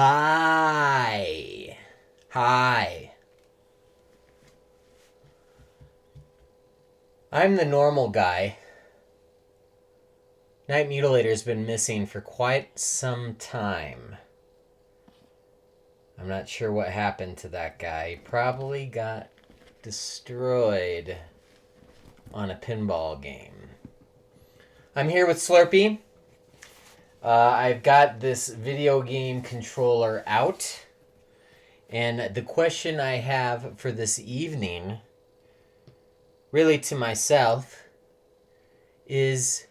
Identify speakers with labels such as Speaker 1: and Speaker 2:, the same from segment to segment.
Speaker 1: Hi. Hi. I'm the normal guy. Night Mutilator's been missing for quite some time. I'm not sure what happened to that guy. He probably got destroyed on a pinball game. I'm here with Slurpee. I've got this video game controller out. And the question I have for this evening, really to myself, is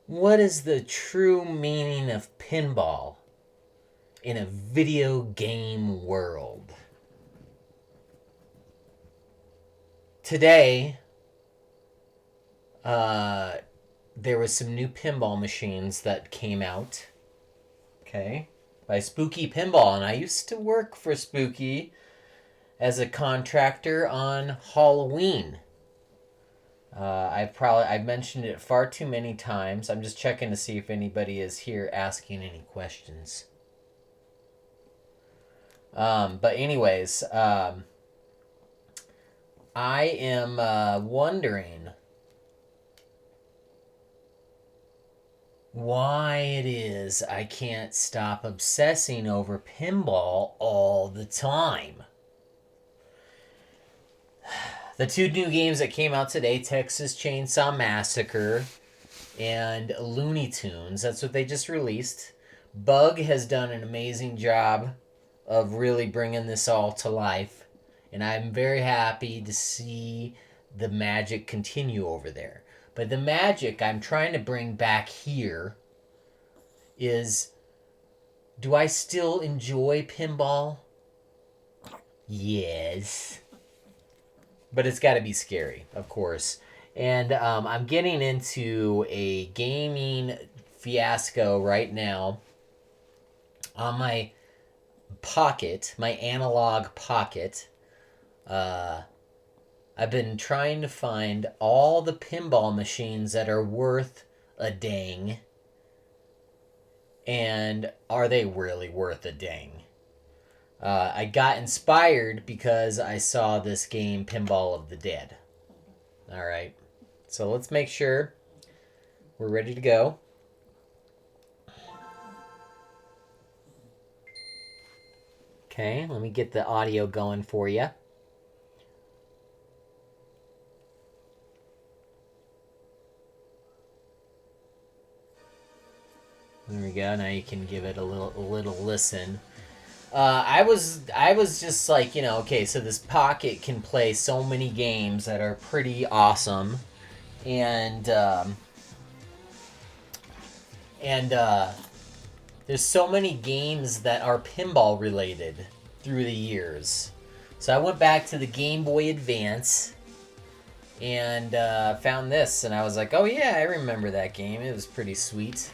Speaker 1: what is the true meaning of pinball in a video game world? Today, there was some new pinball machines that came out, okay, by Spooky Pinball, and I used to work for Spooky as a contractor on Halloween. I've mentioned it far too many times. I'm just checking to see if anybody is here asking any questions. But anyways, I am wondering why it is I can't stop obsessing over pinball all the time. The two new games that came out today, Texas Chainsaw Massacre and Looney Tunes, that's what they just released. Bug has done an amazing job of really bringing this all to life, and I'm very happy to see the magic continue over there. But the magic I'm trying to bring back here is, do I still enjoy pinball? Yes. But it's got to be scary, of course. And I'm getting into a gaming fiasco right now on my Pocket, my analog Pocket. I've been trying to find all the pinball machines that are worth a dang. And are they really worth a dang? I got inspired because I saw this game, Pinball of the Dead. Alright, so let's make sure we're ready to go. Okay, let me get the audio going for you. There we go. Now you can give it a little listen. I was just like, okay, so this Pocket can play so many games that are pretty awesome, and there's so many games that are pinball related through the years. So I went back to the Game Boy Advance and found this, and I was like, oh yeah, I remember that game. It was pretty sweet.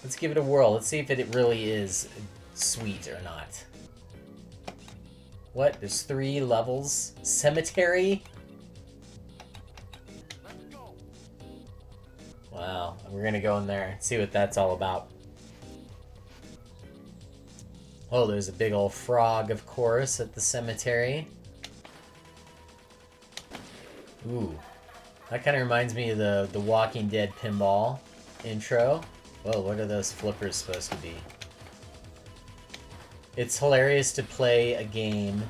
Speaker 1: Let's give it a whirl. Let's see if it really is sweet or not. What? There's 3 levels? Cemetery? Wow. We're gonna go in there and see what that's all about. Oh, there's a big old frog, of course, at the cemetery. Ooh. That kind of reminds me of the Walking Dead pinball intro. Whoa, what are those flippers supposed to be? It's hilarious to play a game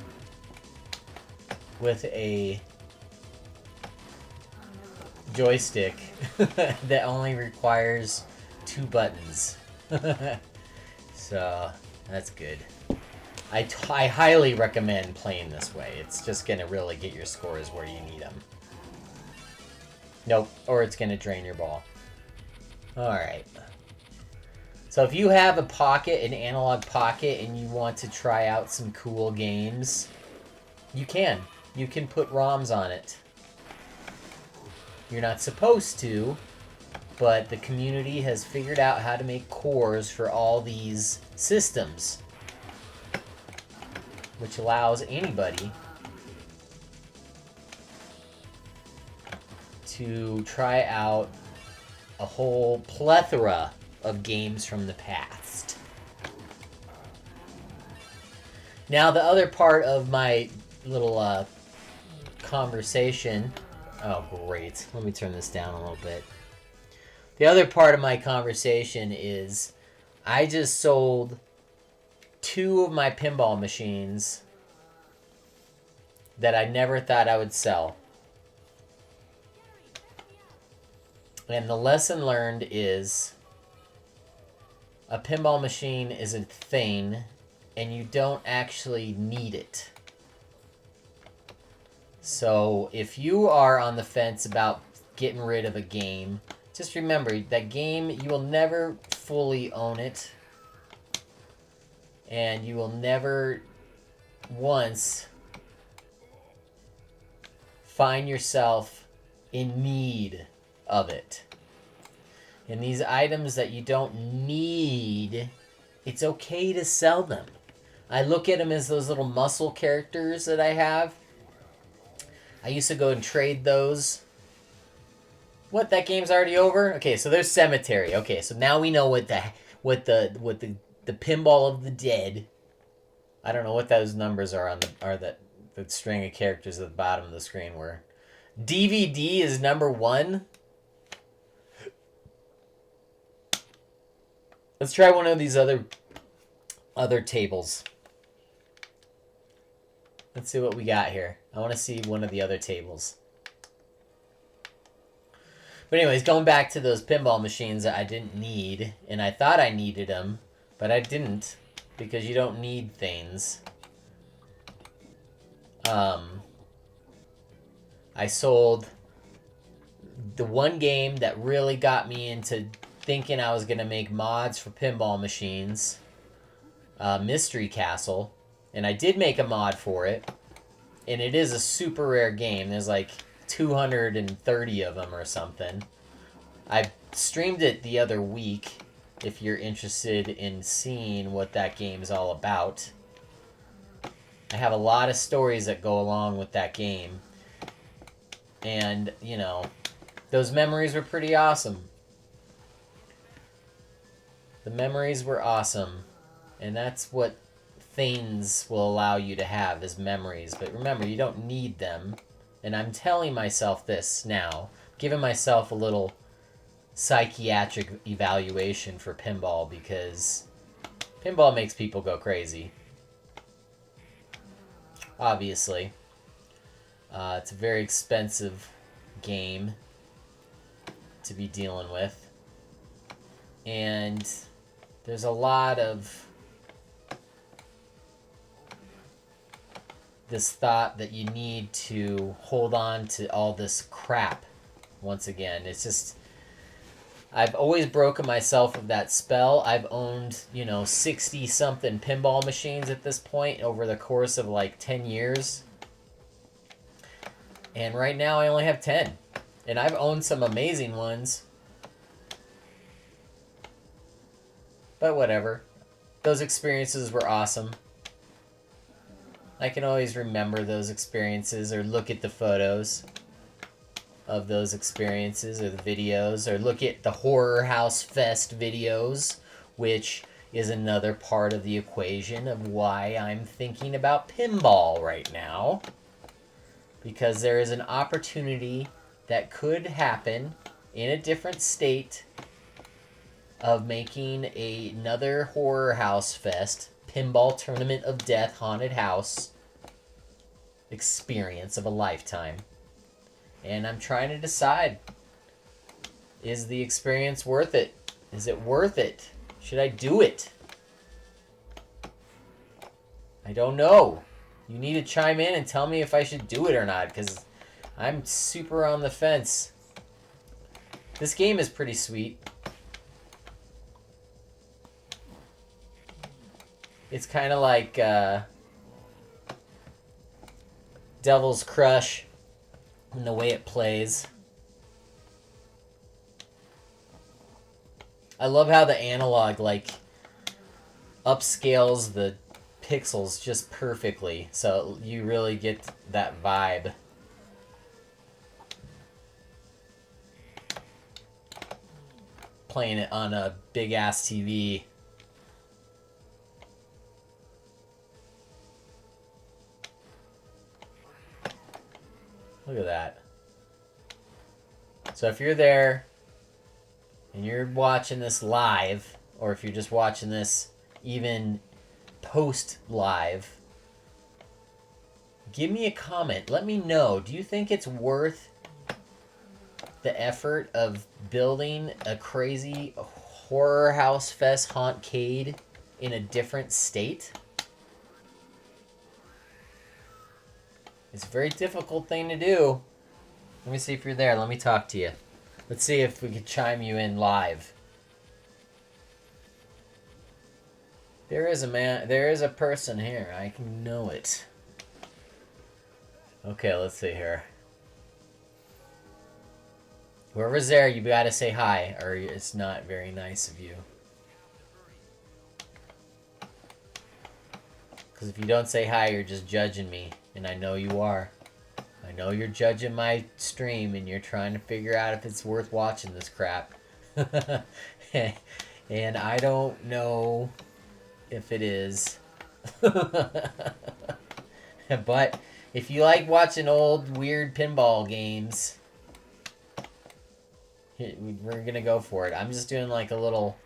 Speaker 1: with a joystick that only requires 2 buttons. So, that's good. I highly recommend playing this way. It's just going to really get your scores where you need them. Nope, or it's going to drain your ball. Alright. So if you have a Pocket, an analog Pocket, and you want to try out some cool games, you can. You can put ROMs on it. You're not supposed to, but the community has figured out how to make cores for all these systems, which allows anybody to try out a whole plethora of games from the past. Now, the other part of my little conversation... Oh, great. Let me turn this down a little bit. The other part of my conversation is I just sold 2 of my pinball machines that I never thought I would sell. And the lesson learned is a pinball machine is a thing and you don't actually need it. So if you are on the fence about getting rid of a game, just remember that game, you will never fully own it. And you will never once find yourself in need of it. And these items that you don't need, it's okay to sell them. I look at them as those little muscle characters that I have. I used to go and trade those. What, that game's already over? Okay, so there's Cemetery. Okay, so now we know what the Pinball of the Dead. I don't know what those numbers are on the string of characters at the bottom of the screen were. DVD is number 1. Let's try one of these other tables. Let's see what we got here. I want to see one of the other tables. But anyways, going back to those pinball machines that I didn't need, and I thought I needed them, but I didn't, because you don't need things. I sold the one game that really got me into thinking I was going to make mods for pinball machines, Mystery Castle, and I did make a mod for it, and it is a super rare game. There's like 230 of them or something. I streamed it the other week, if you're interested in seeing what that game is all about. I have a lot of stories that go along with that game. And, you know, those memories were pretty awesome. The memories were awesome. And that's what things will allow you to have, is memories. But remember, you don't need them. And I'm telling myself this now, giving myself a little psychiatric evaluation for pinball, because pinball makes people go crazy. Obviously. It's a very expensive game to be dealing with. And there's a lot of this thought that you need to hold on to all this crap. Once again, it's just, I've always broken myself of that spell. I've owned, 60-something pinball machines at this point over the course of like 10 years. And right now I only have 10. And I've owned some amazing ones. But whatever. Those experiences were awesome. I can always remember those experiences, or look at the photos of those experiences, or the videos, or look at the Horror House Fest videos, which is another part of the equation of why I'm thinking about pinball right now. Because there is an opportunity that could happen in a different state of making another Horror House Fest, Pinball Tournament of Death Haunted House experience of a lifetime. And I'm trying to decide, is the experience worth it? Is it worth it? Should I do it? I don't know. You need to chime in and tell me if I should do it or not, because I'm super on the fence. This game is pretty sweet. It's kind of like Devil's Crush in the way it plays. I love how the analog upscales the pixels just perfectly, so you really get that vibe. Playing it on a big ass TV. Look at that. So if you're there and you're watching this live, or if you're just watching this even post live, give me a comment. Let me know. Do you think it's worth the effort of building a crazy horror house fest hauntcade in a different state? It's a very difficult thing to do. Let me see if you're there. Let me talk to you. Let's see if we can chime you in live. There is a man. There is a person here. I can know it. Okay, let's see here. Whoever's there, you gotta say hi, or it's not very nice of you. Because if you don't say hi, you're just judging me, and I know you are. I know you're judging my stream, and you're trying to figure out if it's worth watching this crap. And I don't know if it is. But if you like watching old, weird pinball games, we're gonna go for it. I'm just doing like a little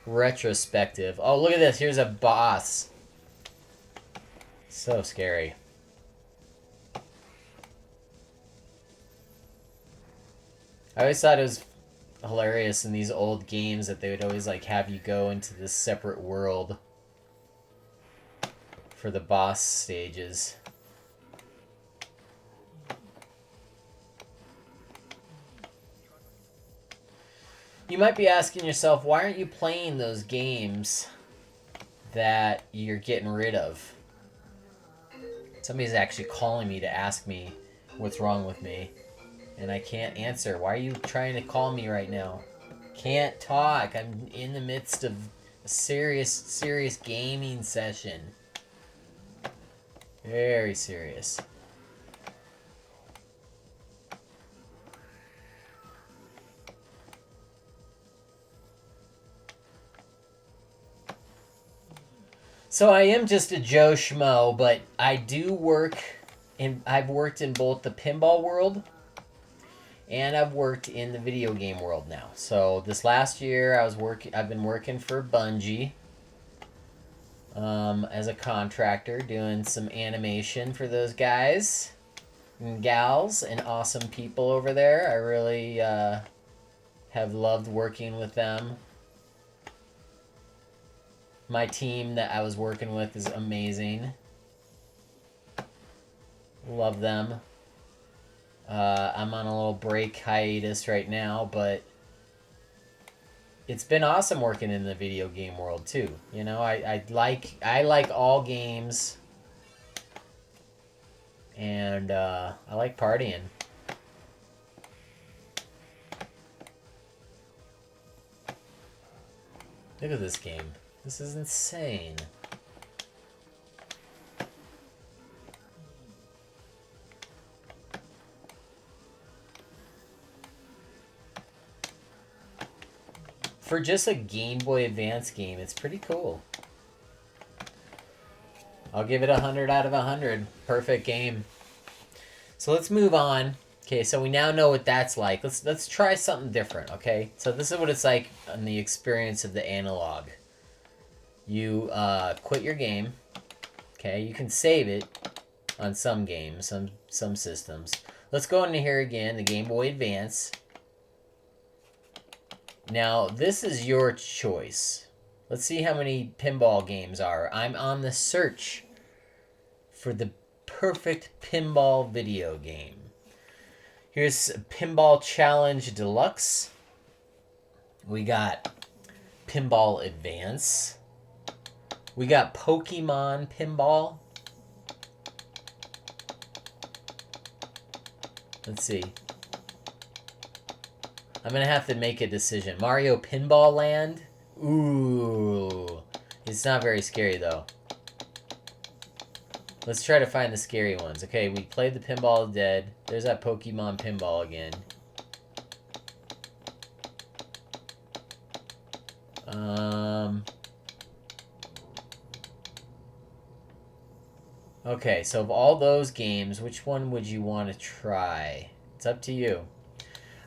Speaker 1: retrospective. Oh, look at this. Here's a boss. So scary. I always thought it was hilarious in these old games that they would always like have you go into this separate world for the boss stages. You might be asking yourself, why aren't you playing those games that you're getting rid of? Somebody's actually calling me to ask me what's wrong with me, and I can't answer. Why are you trying to call me right now? Can't talk. I'm in the midst of a serious gaming session. Very serious. So I am just a Joe Schmo, but I do work I've worked in both the pinball world and I've worked in the video game world now. So this last year I've been working for Bungie as a contractor, doing some animation for those guys and gals and awesome people over there. I really have loved working with them. My team that I was working with is amazing. Love them. I'm on a little break hiatus right now, but it's been awesome working in the video game world too. You know, I like all games, and I like partying. Look at this game. This is insane. For just a Game Boy Advance game, it's pretty cool. I'll give it 100 out of 100. Perfect game. So let's move on. Okay, so we now know what that's like. Let's try something different, okay? So this is what it's like on the experience of the analog. You quit your game. Okay, you can save it on some games, some systems. Let's go into here again, the Game Boy Advance. Now, this is your choice. Let's see how many pinball games are. I'm on the search for the perfect pinball video game. Here's Pinball Challenge Deluxe. We got Pinball Advance. We got Pokemon Pinball. Let's see. I'm going to have to make a decision. Mario Pinball Land. Ooh. It's not very scary, though. Let's try to find the scary ones. Okay, we played the Pinball Dead. There's that Pokemon Pinball again. Okay, so of all those games, which one would you want to try? It's up to you.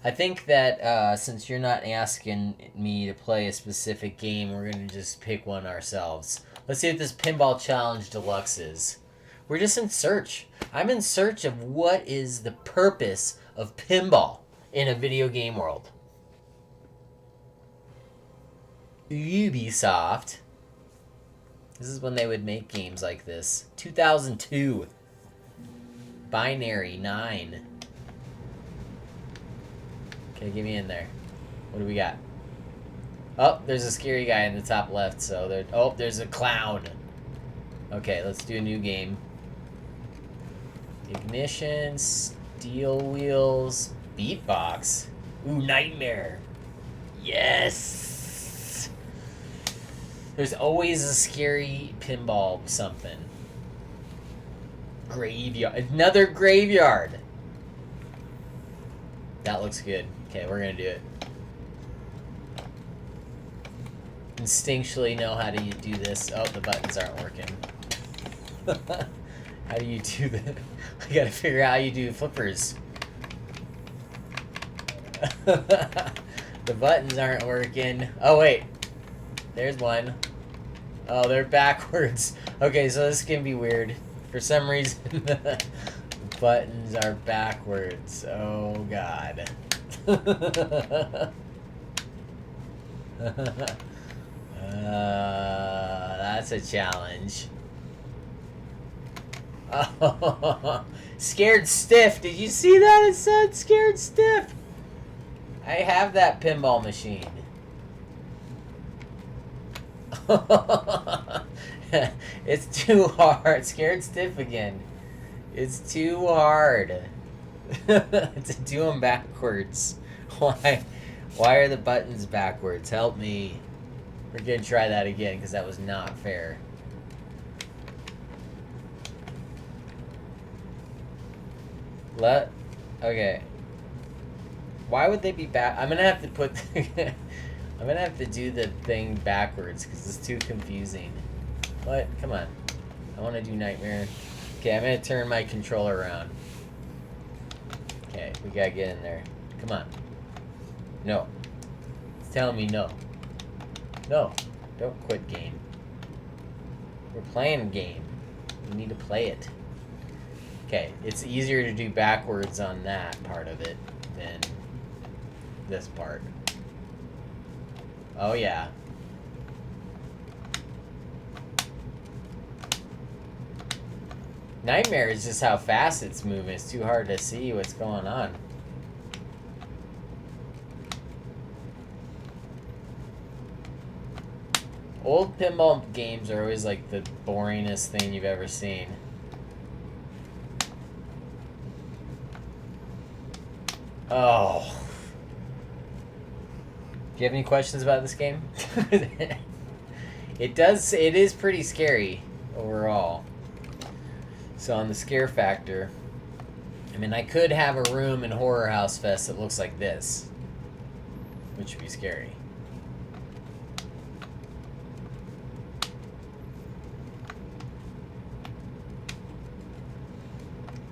Speaker 1: I think that since you're not asking me to play a specific game, we're going to just pick one ourselves. Let's see what this Pinball Challenge Deluxe is. We're just in search. I'm in search of what is the purpose of pinball in a video game world. Ubisoft. This is when they would make games like this. 2002. Binary 9. Okay, get me in there. What do we got? Oh, there's a scary guy in the top left, so there. Oh, there's a clown. Okay, let's do a new game. Ignition, steel wheels, beatbox. Ooh, nightmare. Yes! There's always a scary pinball something. Graveyard. Another graveyard! That looks good. Okay, we're gonna do it. Instinctually know how to do this. Oh, the buttons aren't working. How do you do that? I gotta figure out how you do flippers. The buttons aren't working. Oh, wait. There's one. Oh, they're backwards. Okay, so this can be weird. For some reason, the buttons are backwards. Oh, God. That's a challenge. Oh, Scared Stiff. Did you see that? It said Scared Stiff. I have that pinball machine. It's too hard. Scared Stiff again. It's too hard. To do them backwards. Why? Why are the buttons backwards? Help me. We're gonna try that again because that was not fair. Okay. Why would they be back? I'm gonna have to put. I'm gonna have to do the thing backwards because it's too confusing. What? Come on. I want to do Nightmare. Okay, I'm gonna turn my controller around. Okay, we gotta get in there. Come on. No. It's telling me no. No. Don't quit game. We're playing a game. We need to play it. Okay, it's easier to do backwards on that part of it than this part. Oh, yeah. Nightmare is just how fast it's moving. It's too hard to see what's going on. Old pinball games are always like the boringest thing you've ever seen. Oh. Do you have any questions about this game? It is pretty scary overall. So on the scare factor, I mean, I could have a room in Horror House Fest that looks like this, which would be scary.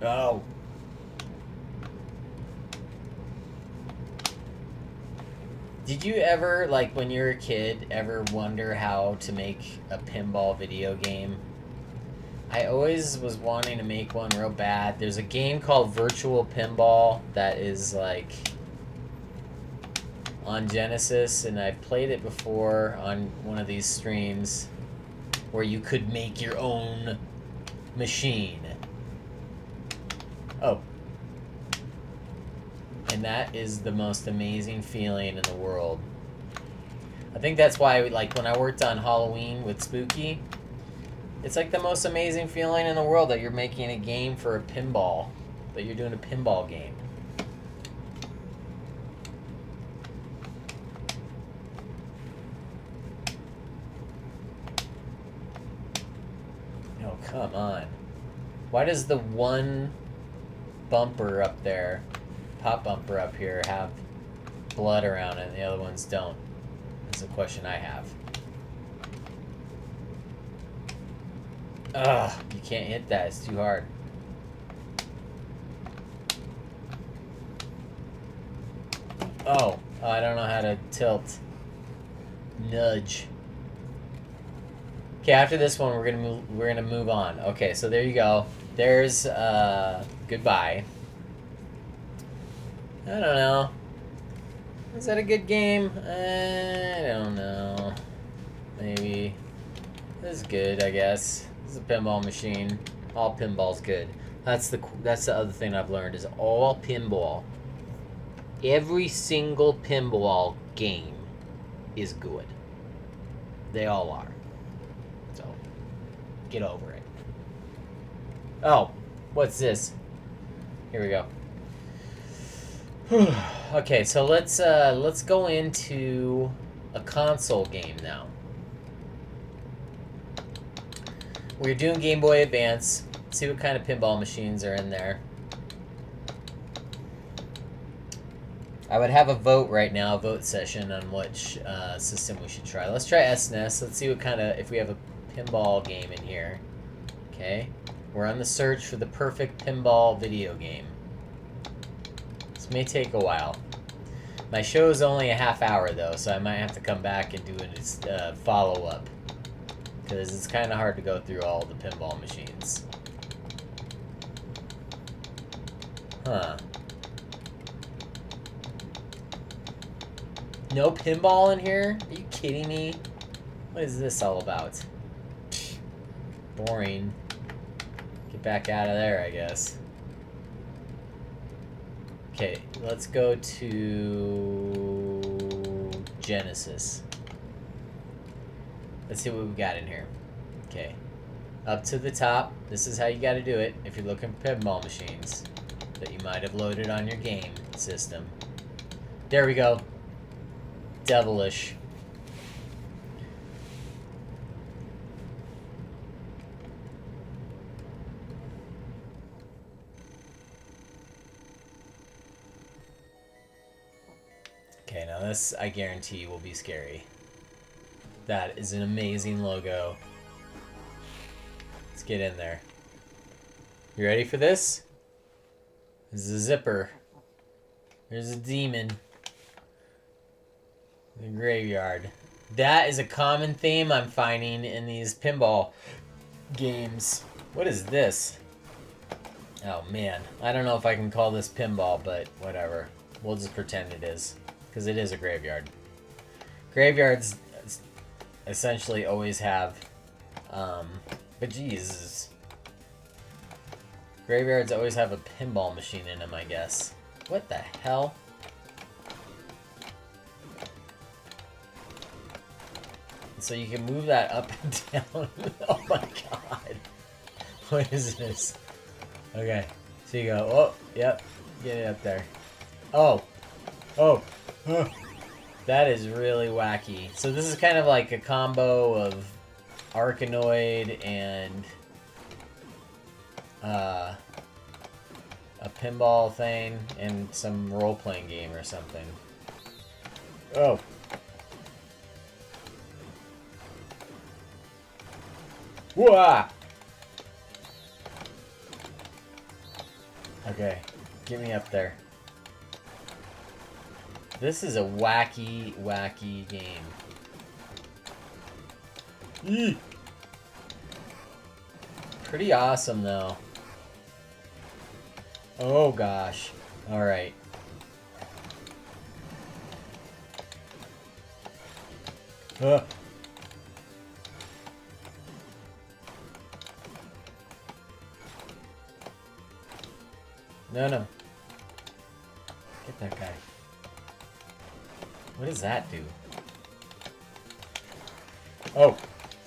Speaker 1: Oh. Did you ever, like, when you were a kid, ever wonder how to make a pinball video game? I always was wanting to make one real bad. There's a game called Virtual Pinball that is, like, on Genesis, and I've played it before on one of these streams where you could make your own machine. Oh. And that is the most amazing feeling in the world. I think that's why, like, when I worked on Halloween with Spooky, it's like the most amazing feeling in the world that you're making a game for a pinball, that you're doing a pinball game. Oh, come on. Why does the one bumper up there, pop bumper up here, have blood around it and the other ones don't? That's a question I have. Ugh, you can't hit that. It's too hard. Oh, I don't know how to tilt. Nudge. Okay, after this one, we're gonna move on. Okay, so there you go. There's goodbye. I don't know. Is that a good game? I don't know. Maybe. This is good, I guess. This is a pinball machine. All pinball's good. That's the other thing I've learned is all pinball. Every single pinball game is good. They all are. So, get over it. Oh, what's this? Here we go. Okay, so let's go into a console game now. We're doing Game Boy Advance. See what kind of pinball machines are in there. I would have a vote right now, a vote session on which system we should try. Let's try SNES. Let's see what kind of, if we have a pinball game in here. Okay. We're on the search for the perfect pinball video game. This may take a while. My show is only a half hour though, so I might have to come back and do a follow-up. Because it's kind of hard to go through all the pinball machines. Huh. No pinball in here? Are you kidding me? What is this all about? Boring. Get back out of there, I guess. Okay, let's go to Genesis. Let's see what we got in here. Okay. Up to the top. This is how you got to do it if you're looking for pinball machines that you might have loaded on your game system. There we go. Devilish. Okay, now this, I guarantee, will be scary. That is an amazing logo. Let's get in there. You ready for this? This is a zipper. There's a demon. The graveyard. That is a common theme I'm finding in these pinball games. What is this? Oh man, I don't know if I can call this pinball, but whatever. We'll just pretend it is, because it is a graveyard. Graveyards essentially always have, but Jesus. Graveyards always have a pinball machine in them, I guess. What the hell? So you can move that up and down. Oh my god. What is this? Okay. So you go, oh, yep. Get it up there. Oh. Oh. Oh. That is really wacky. So this is kind of like a combo of Arkanoid and a pinball thing and some role-playing game or something. Oh. Whoa! Okay, get me up there. This is a wacky, wacky game. Eee! Pretty awesome, though. Oh, gosh. Alright. No, no. Get that guy. What does that do? Oh,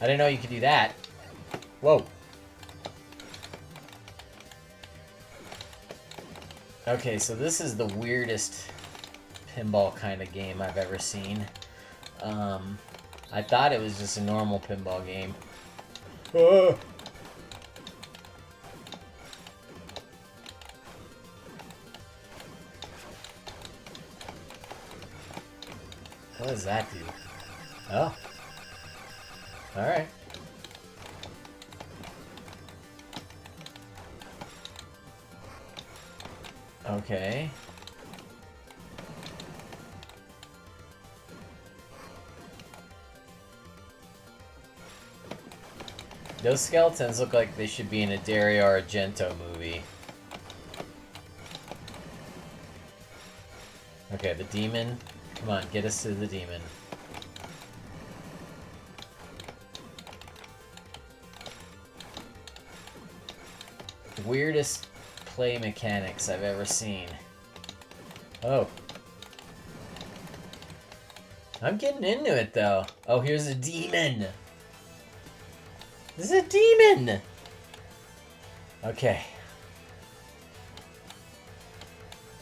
Speaker 1: I didn't know you could do that. Whoa. Okay, so this is the weirdest pinball kind of game I've ever seen. I thought it was just a normal pinball game. Oh. What does that do? Oh. Alright. Okay. Those skeletons look like they should be in a Dario Argento movie. Okay, the demon. Come on, get us to the demon. The weirdest play mechanics I've ever seen. Oh. I'm getting into it, though. Oh, here's a demon. This is a demon! Okay.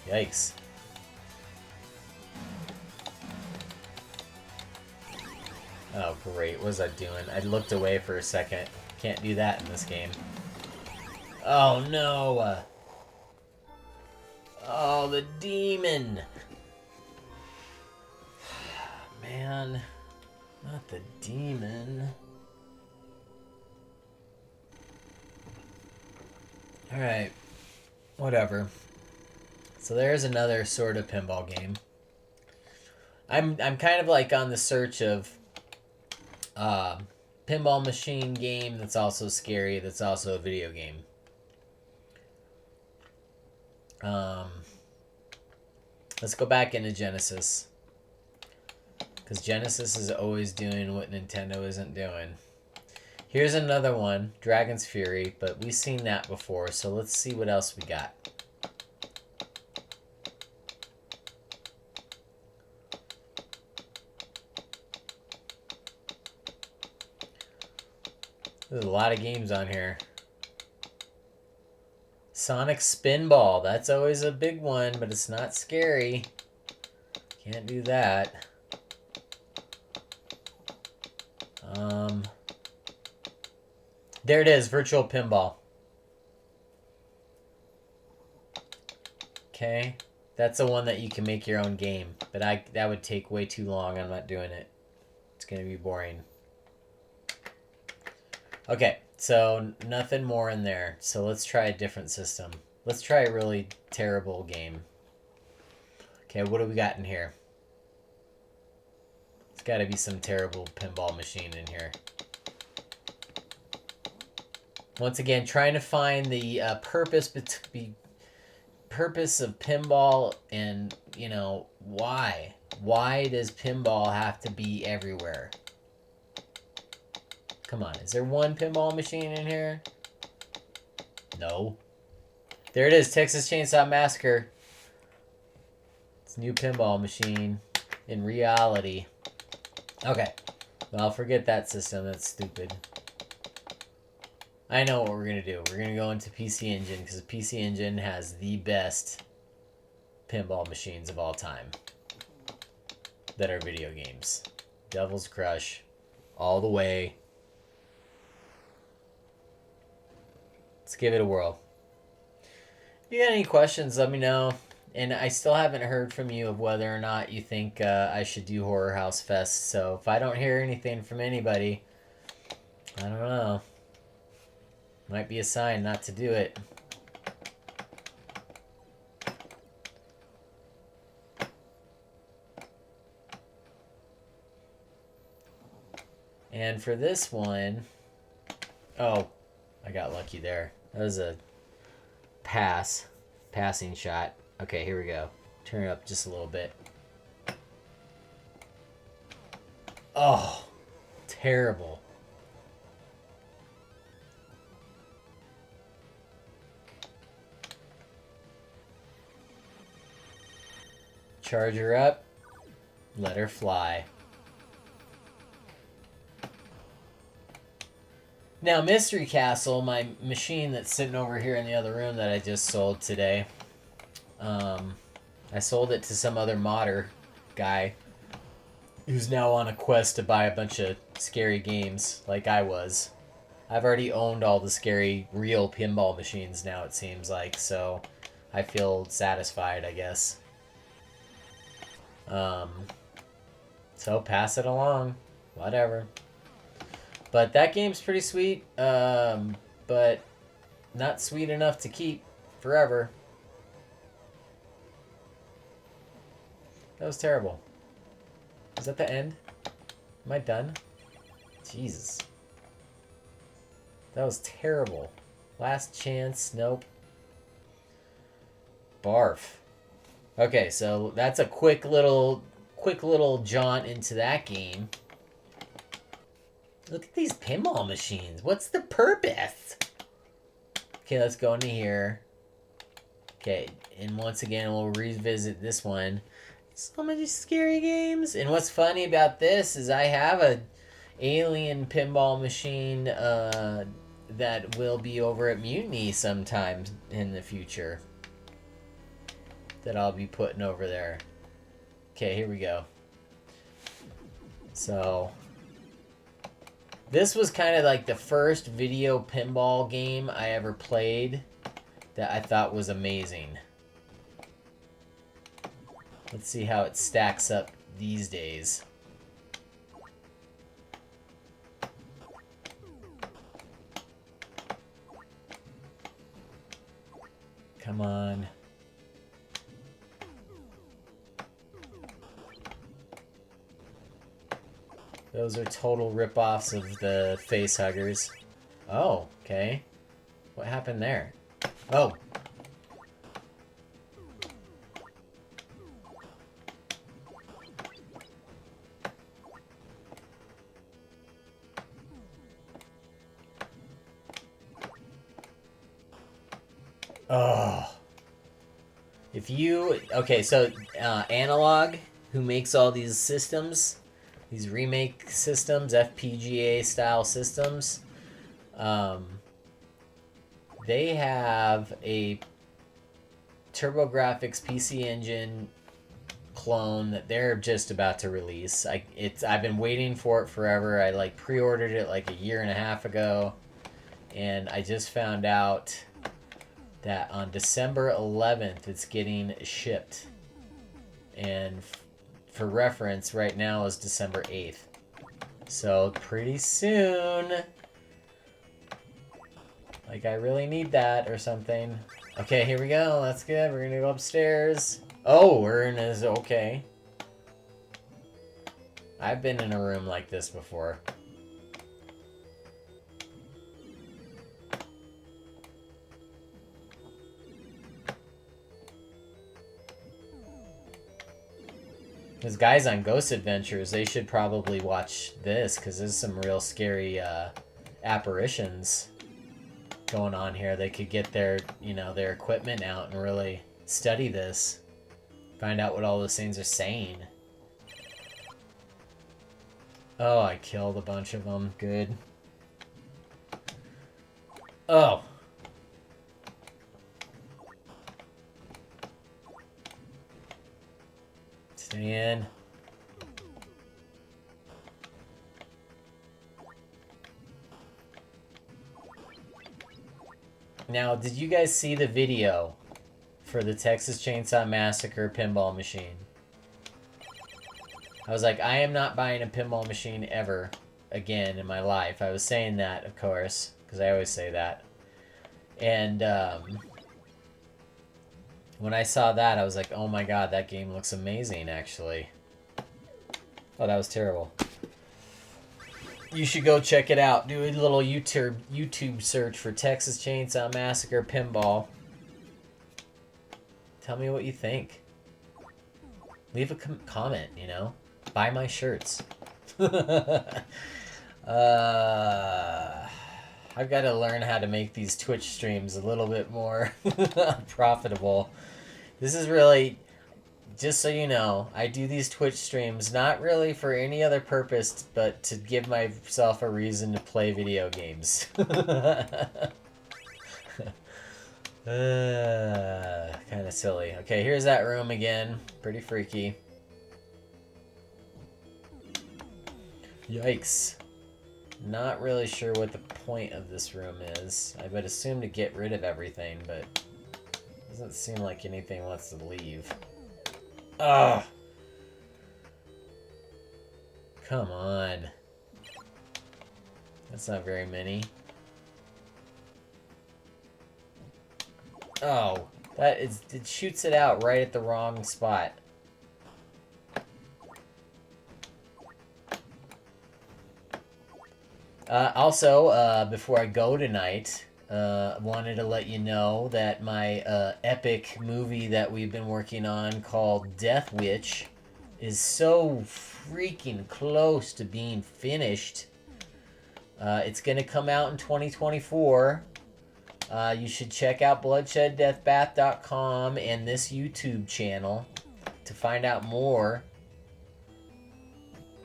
Speaker 1: Yikes. Oh, great. What was I doing? I looked away for a second. Can't do that in this game. Oh, no! Oh, the demon! Man. Not the demon. Alright. Whatever. So there's another sort of pinball game. I'm kind of like on the search of pinball machine game that's also scary, that's also a video game. Let's go back into Genesis. Because Genesis is always doing what Nintendo isn't doing. Here's another one, Dragon's Fury, but we've seen that before, so let's see what else we got. There's a lot of games on here. Sonic Spinball, that's always a big one, but it's not scary. Can't do that. There it is, Virtual Pinball. Okay, that's the one that you can make your own game, but that would take way too long. I'm not doing it. It's gonna be boring. Okay, so nothing more in there. So let's try a different system. Let's try a really terrible game. Okay, what do we got in here? It's got to be some terrible pinball machine in here. Once again, trying to find the purpose of pinball, and you know why. Why does pinball have to be everywhere? Come on, is there one pinball machine in here? No. There it is, Texas Chainsaw Massacre. It's a new pinball machine in reality. Okay, well, forget that system. That's stupid. I know what we're going to do. We're going to go into PC Engine, because PC Engine has the best pinball machines of all time that are video games. Devil's Crush, all the way. Let's give it a whirl. If you got any questions, let me know. And I still haven't heard from you of whether or not you think I should do Horror House Fest. So if I don't hear anything from anybody, I don't know. Might be a sign not to do it. And for this one, oh, I got lucky there. That was a passing shot. Okay, here we go. Turn it up just a little bit. Oh, terrible. Charge her up. Let her fly. Now, Mystery Castle, my machine that's sitting over here in the other room that I just sold today, I sold it to some other modder guy who's now on a quest to buy a bunch of scary games like I was. I've already owned all the scary real pinball machines now, it seems like, so I feel satisfied, I guess. So pass it along. Whatever. But that game's pretty sweet, but not sweet enough to keep forever. That was terrible. Is that the end? Am I done? Jesus. That was terrible. Last chance. Nope. Barf. Okay, so that's a quick little jaunt into that game. Look at these pinball machines. What's the purpose? Okay, let's go into here. Okay, and once again, we'll revisit this one. So many scary games. And what's funny about this is I have a alien pinball machine that will be over at Mutiny sometime in the future. That I'll be putting over there. Okay, here we go. So, this was kind of like the first video pinball game I ever played that I thought was amazing. Let's see how it stacks up these days. Come on. Those are total rip-offs of the face huggers. Oh, okay. What happened there? Oh. Oh. If you... Okay, so Analog, who makes all these systems, these remake systems, FPGA-style systems, they have a TurboGrafx PC Engine clone that they're just about to release. I've been waiting for it forever. I like pre-ordered it like a year and a half ago, and I just found out that on December 11th it's getting shipped. And for reference, right now is December 8th. So pretty soon. Like, I really need that or something. Okay, here we go. That's good. We're gonna go upstairs. Oh, we're in his... Okay. I've been in a room like this before. Those guys on Ghost Adventures, they should probably watch this, because there's some real scary apparitions going on here. They could get their, their equipment out and really study this. Find out what all those things are saying. Oh, I killed a bunch of them. Good. Oh. Stay in. Now, did you guys see the video for the Texas Chainsaw Massacre pinball machine? I was like, I am not buying a pinball machine ever again in my life. I was saying that, of course, because I always say that. And when I saw that, I was like, oh my god, that game looks amazing, actually. Oh, that was terrible. You should go check it out. Do a little YouTube search for Texas Chainsaw Massacre Pinball. Tell me what you think. Leave a comment, Buy my shirts. I've got to learn how to make these Twitch streams a little bit more profitable. This is really, just so you know, I do these Twitch streams not really for any other purpose but to give myself a reason to play video games. Kind of silly. Okay, here's that room again. Pretty freaky. Yikes. Not really sure what the point of this room is. I would assume to get rid of everything, but doesn't seem like anything wants to leave. Ugh! Come on. That's not very many. Oh, it shoots it out right at the wrong spot. Also, before I go tonight, wanted to let you know that my epic movie that we've been working on called Death Witch is so freaking close to being finished. It's going to come out in 2024. You should check out bloodshedddeathbath.com and this YouTube channel to find out more.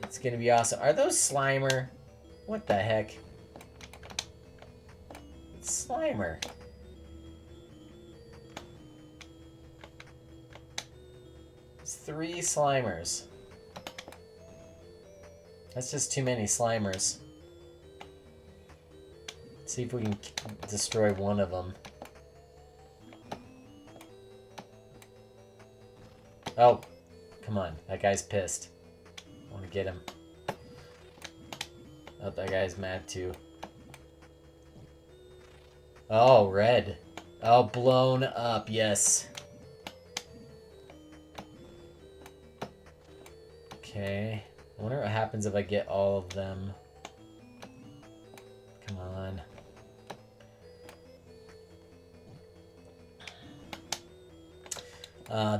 Speaker 1: It's going to be awesome. Are those Slimer? What the heck? It's Slimer. It's 3 Slimers. That's just too many Slimers. Let's see if we can destroy one of them. Oh, come on. That guy's pissed. I want to get him. Oh, that guy's mad too. Oh, red. Oh, blown up. Yes. Okay. I wonder what happens if I get all of them. Come on.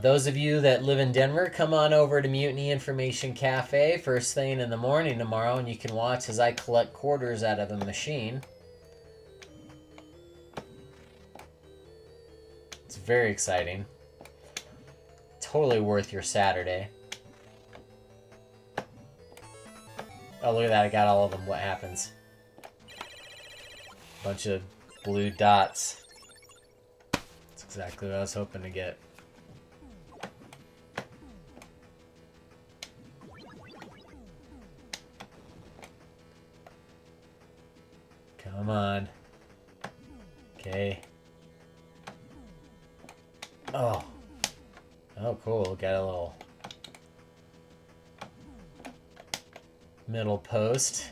Speaker 1: Those of you that live in Denver, come on over to Mutiny Information Cafe first thing in the morning tomorrow, and you can watch as I collect quarters out of a machine. It's very exciting. Totally worth your Saturday. Oh, look at that. I got all of them. What happens? Bunch of blue dots. That's exactly what I was hoping to get. Come on. Okay. Oh. Oh, cool. Got a little middle post.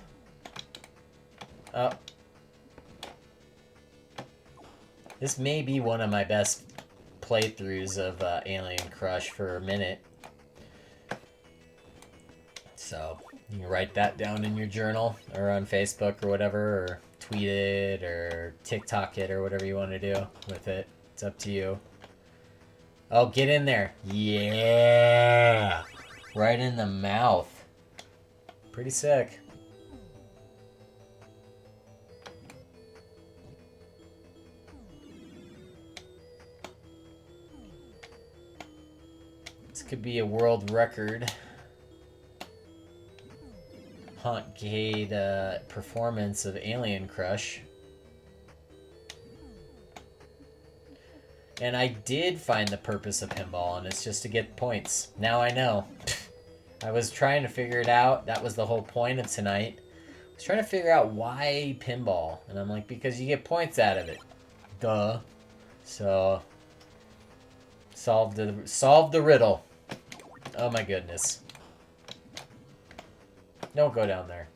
Speaker 1: Oh. This may be one of my best playthroughs of Alien Crush for a minute. So, you can write that down in your journal or on Facebook or whatever, or tweet it or TikTok it or whatever you want to do with it. It's up to you. Oh, get in there. Yeah! Right in the mouth. Pretty sick. This could be a world record. Hauntgate performance of Alien Crush. And I did find the purpose of pinball, and it's just to get points. Now I know. I was trying to figure it out. That was the whole point of tonight. I was trying to figure out why pinball. And I'm like, because you get points out of it. Duh. So, solve the riddle. Oh my goodness. Don't go down there.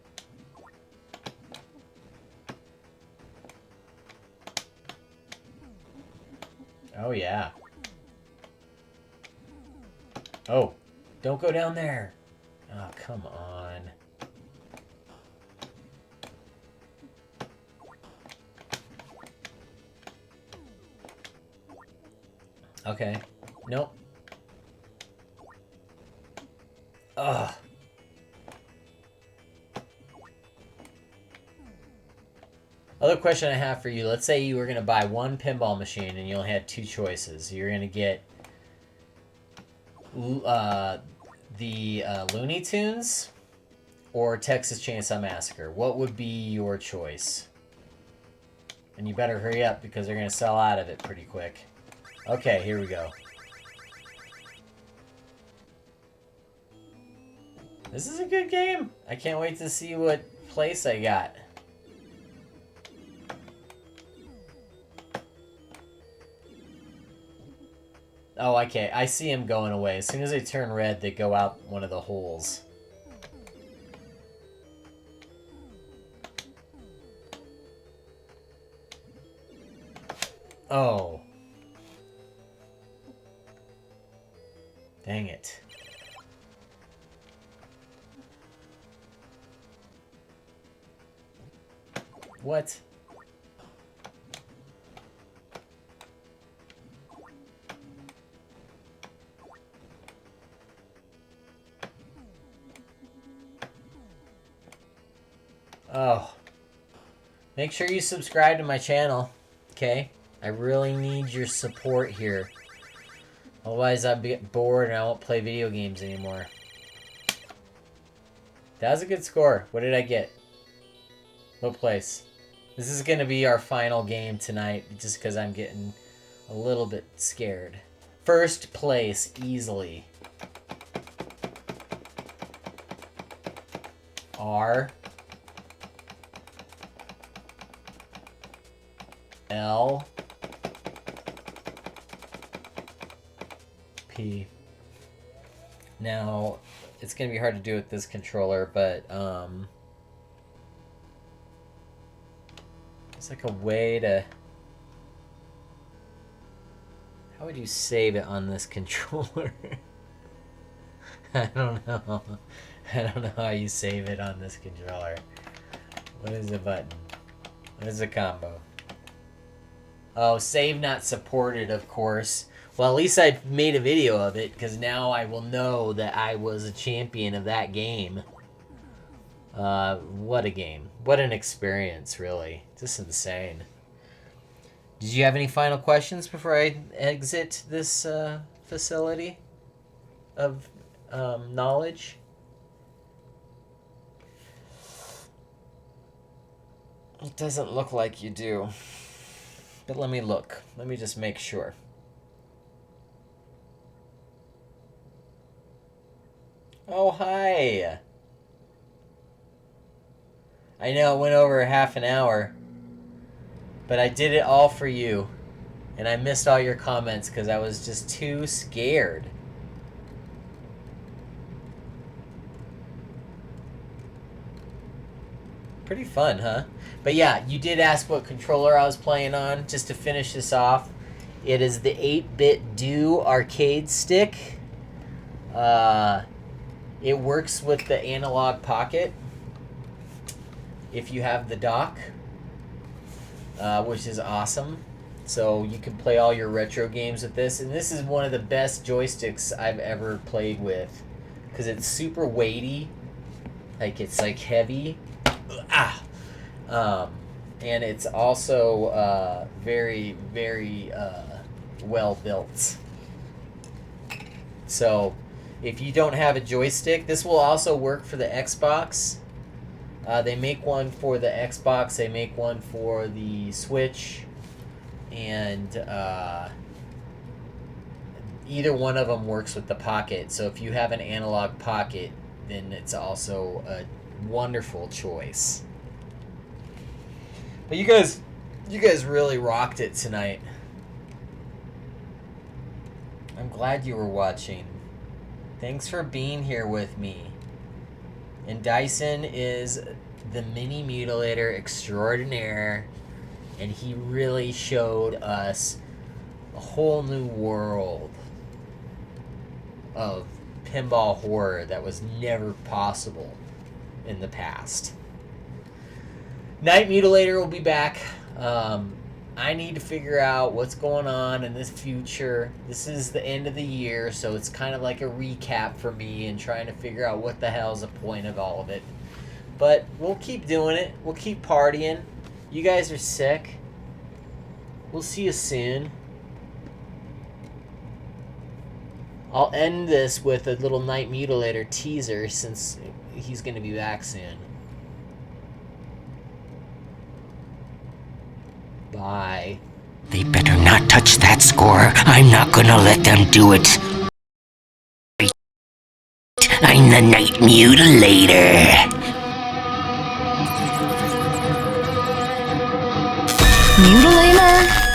Speaker 1: Oh, yeah. Oh, don't go down there. Oh, come on. Okay. Nope. Ugh. Other question I have for you. Let's say you were going to buy one pinball machine and you only had 2 choices. You're going to get the Looney Tunes or Texas Chainsaw Massacre. What would be your choice? And you better hurry up because they're going to sell out of it pretty quick. Okay, here we go. This is a good game. I can't wait to see what place I got. Oh, okay. I see him going away. As soon as they turn red, they go out one of the holes. Oh. Dang it. What? Oh. Make sure you subscribe to my channel, okay? I really need your support here. Otherwise, I'll get bored and I won't play video games anymore. That was a good score. What did I get? What place? This is going to be our final game tonight, just because I'm getting a little bit scared. First place, easily. R. L. P. Now, it's going to be hard to do with this controller, but it's like a way to... How would you save it on this controller? I don't know. I don't know how you save it on this controller. What is the button? What is the combo? Oh, save not supported, of course. Well, at least I made a video of it, because now I will know that I was a champion of that game. What a game. What an experience, really. Just insane. Did you have any final questions before I exit this facility of knowledge? It doesn't look like you do. But let me look. Let me just make sure. Oh, hi. I know it went over half an hour, but I did it all for you. And I missed all your comments because I was just too scared. Pretty fun, huh? But yeah, you did ask what controller I was playing on. Just to finish this off, it is the 8-bit Do arcade stick. It works with the analog pocket if you have the dock, which is awesome. So you can play all your retro games with this. And this is one of the best joysticks I've ever played with, because it's super weighty. Like, it's like heavy. And it's also very, very well built. So if you don't have a joystick, this will also work for the Xbox. They make one for the Xbox, they make one for the Switch, and either one of them works with the Pocket. So if you have an analog Pocket, then it's also a wonderful choice. But you guys really rocked it tonight. I'm glad you were watching. Thanks for being here with me. And Dyson is the mini mutilator extraordinaire, and he really showed us a whole new world of pinball horror that was never possible in the past. Night Mutilator will be back. I need to figure out what's going on in this future. This is the end of the year, so it's kind of like a recap for me and trying to figure out what the hell's the point of all of it. But we'll keep doing it. We'll keep partying. You guys are sick. We'll see you soon. I'll end this with a little Night Mutilator teaser since he's going to be back soon. Bye.
Speaker 2: They better not touch that score. I'm not gonna let them do it. I'm the Night Mutilator.
Speaker 3: Mutilator?